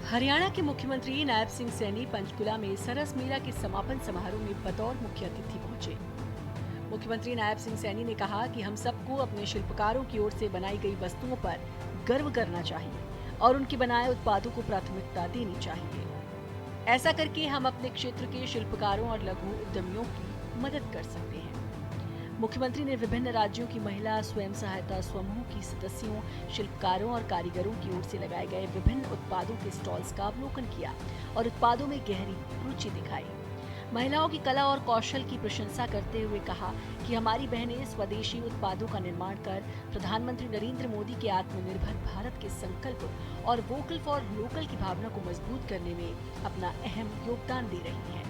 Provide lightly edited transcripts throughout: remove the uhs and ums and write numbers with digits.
हरियाणा के मुख्यमंत्री नायब सिंह सैनी पंचकुला में सरस मेला के समापन समारोह में बतौर मुख्य अतिथि पहुंचे। मुख्यमंत्री नायब सिंह सैनी ने कहा कि हम सबको अपने शिल्पकारों की ओर से बनाई गई वस्तुओं पर गर्व करना चाहिए और उनके बनाए उत्पादों को प्राथमिकता देनी चाहिए। ऐसा करके हम अपने क्षेत्र के शिल्पकारों और लघु उद्यमियों की मदद कर सकते हैं। मुख्यमंत्री ने विभिन्न राज्यों की महिला स्वयं सहायता समूह की सदस्यों, शिल्पकारों और कारीगरों की ओर से लगाए गए विभिन्न उत्पादों के स्टॉल्स का अवलोकन किया और उत्पादों में गहरी रुचि दिखाई। महिलाओं की कला और कौशल की प्रशंसा करते हुए कहा कि हमारी बहनें स्वदेशी उत्पादों का निर्माण कर प्रधानमंत्री नरेंद्र मोदी के आत्मनिर्भर भारत के संकल्प और वोकल फॉर लोकल की भावना को मजबूत करने में अपना अहम योगदान दे रही हैं।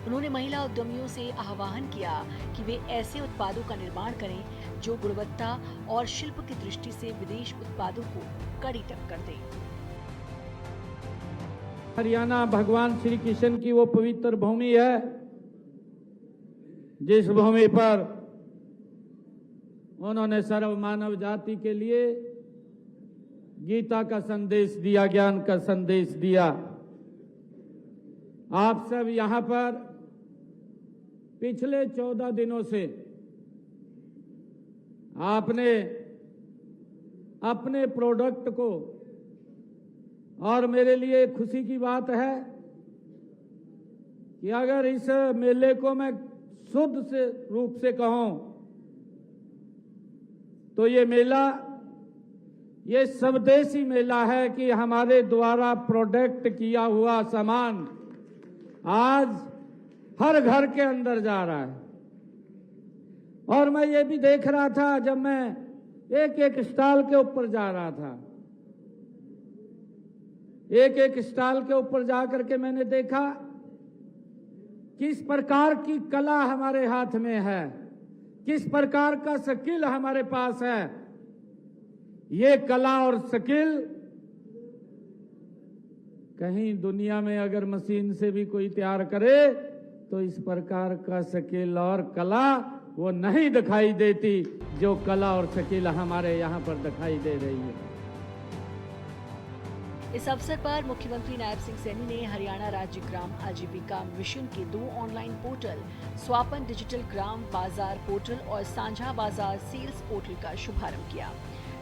उन्होंने महिला उद्यमियों से आह्वान किया कि वे ऐसे उत्पादों का निर्माण करें जो गुणवत्ता और शिल्प की दृष्टि से विदेश उत्पादों को कड़ी टक्कर दें। हरियाणा भगवान श्री कृष्ण की वो पवित्र भूमि है जिस भूमि पर उन्होंने सर्व मानव जाति के लिए गीता का संदेश दिया, ज्ञान का संदेश दिया। आप सब यहां पर पिछले 14 दिनों से आपने अपने प्रोडक्ट को, और मेरे लिए खुशी की बात है कि अगर इस मेले को मैं शुद्ध से रूप से कहूं तो ये मेला ये स्वदेशी मेला है कि हमारे द्वारा प्रोडक्ट किया हुआ सामान आज हर घर के अंदर जा रहा है। और मैं ये भी देख रहा था जब मैं एक एक स्टॉल के ऊपर जा रहा था, एक एक स्टॉल के ऊपर जाकर के मैंने देखा किस प्रकार की कला हमारे हाथ में है, किस प्रकार का स्किल हमारे पास है। ये कला और स्किल कहीं दुनिया में अगर मशीन से भी कोई तैयार करे तो इस प्रकार का स्किल और कला वो नहीं दिखाई देती जो कला और स्किल हमारे यहाँ पर दिखाई दे रही है। इस अवसर पर मुख्यमंत्री नायब सिंह सैनी ने हरियाणा राज्य ग्राम आजीविका मिशन के 2 ऑनलाइन पोर्टल स्वापन डिजिटल ग्राम बाजार पोर्टल और साझा बाजार सेल्स पोर्टल का शुभारंभ किया।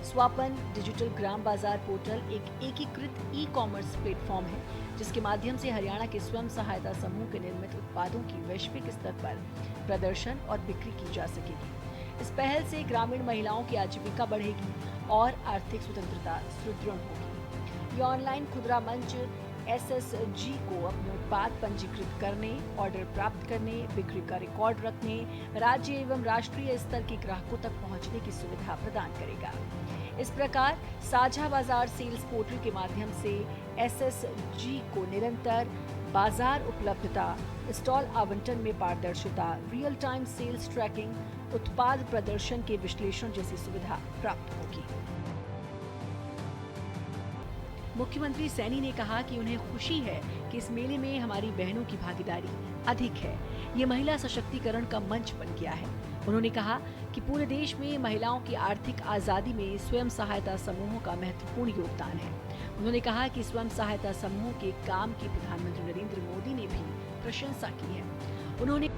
स्वापन डिजिटल ग्राम बाजार पोर्टल एक एकीकृत ई-कॉमर्स प्लेटफॉर्म है जिसके माध्यम से हरियाणा के स्वयं सहायता समूह के निर्मित उत्पादों की वैश्विक स्तर पर प्रदर्शन और बिक्री की जा सकेगी। इस पहल से ग्रामीण महिलाओं की आजीविका बढ़ेगी और आर्थिक स्वतंत्रता सुदृढ़ होगी। ये ऑनलाइन खुदरा मंच SSG को अपने उत्पाद पंजीकृत करने, ऑर्डर प्राप्त करने, बिक्री का रिकॉर्ड रखने, राज्य एवं राष्ट्रीय स्तर के ग्राहकों तक पहुंचने की सुविधा प्रदान करेगा। इस प्रकार साझा बाजार सेल्स पोर्टल के माध्यम से SSG को निरंतर बाजार उपलब्धता, स्टॉल आवंटन में पारदर्शिता, रियल टाइम सेल्स ट्रैकिंग, उत्पाद प्रदर्शन के विश्लेषण जैसी सुविधा प्राप्त होगी। मुख्यमंत्री सैनी ने कहा कि उन्हें खुशी है कि इस मेले में हमारी बहनों की भागीदारी अधिक है। ये महिला सशक्तिकरण का मंच बन गया है। उन्होंने कहा कि पूरे देश में महिलाओं की आर्थिक आजादी में स्वयं सहायता समूहों का महत्वपूर्ण योगदान है। उन्होंने कहा कि स्वयं सहायता समूह के काम की प्रधानमंत्री नरेंद्र मोदी ने भी प्रशंसा की है। उन्होंने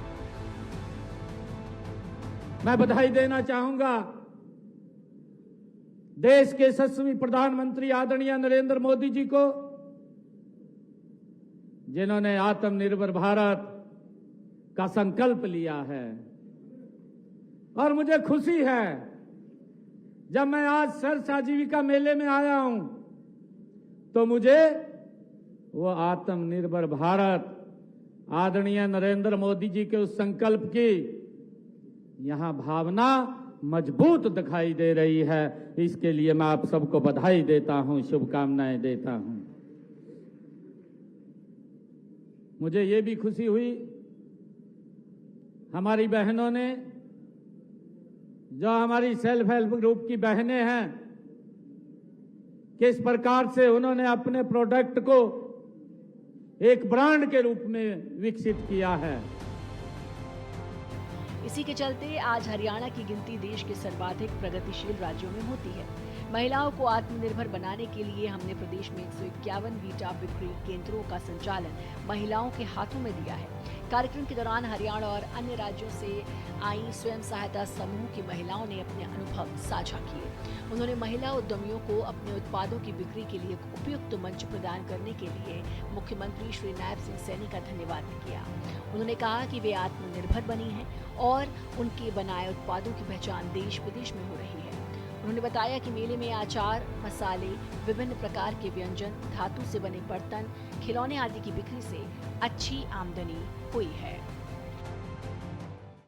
मैं बधाई देना चाहूंगा देश के यशस्वी प्रधानमंत्री आदरणीय नरेंद्र मोदी जी को, जिन्होंने आत्मनिर्भर भारत का संकल्प लिया है। और मुझे खुशी है जब मैं आज सरस आजीविका मेले में आया हूं तो मुझे वो आत्मनिर्भर भारत आदरणीय नरेंद्र मोदी जी के उस संकल्प की यहां भावना मजबूत दिखाई दे रही है। इसके लिए मैं आप सबको बधाई देता हूं, शुभकामनाएं देता हूं। मुझे ये भी खुशी हुई हमारी बहनों ने, जो हमारी सेल्फ हेल्प ग्रुप की बहनें हैं, किस प्रकार से उन्होंने अपने प्रोडक्ट को एक ब्रांड के रूप में विकसित किया है। इसी के चलते आज हरियाणा की गिनती देश के सर्वाधिक प्रगतिशील राज्यों में होती है। महिलाओं को आत्मनिर्भर बनाने के लिए हमने प्रदेश में 151 वीटा बिक्री केंद्रों का संचालन महिलाओं के हाथों में दिया है। कार्यक्रम के दौरान हरियाणा और अन्य राज्यों से आई स्वयं सहायता समूह की महिलाओं ने अपने अनुभव साझा किए। उन्होंने महिला उद्यमियों को अपने उत्पादों की बिक्री के लिए उपयुक्त मंच प्रदान करने के लिए मुख्यमंत्री श्री नायब सिंह सैनी का धन्यवाद किया। उन्होंने कहा कि वे आत्मनिर्भर बनी हैं और उनके बनाए उत्पादों की पहचान देश विदेश में हो रही है। उन्होंने बताया कि मेले में अचार, मसाले, विभिन्न प्रकार के व्यंजन, धातु से बने बर्तन, खिलौने आदि की बिक्री से अच्छी आमदनी हुई है।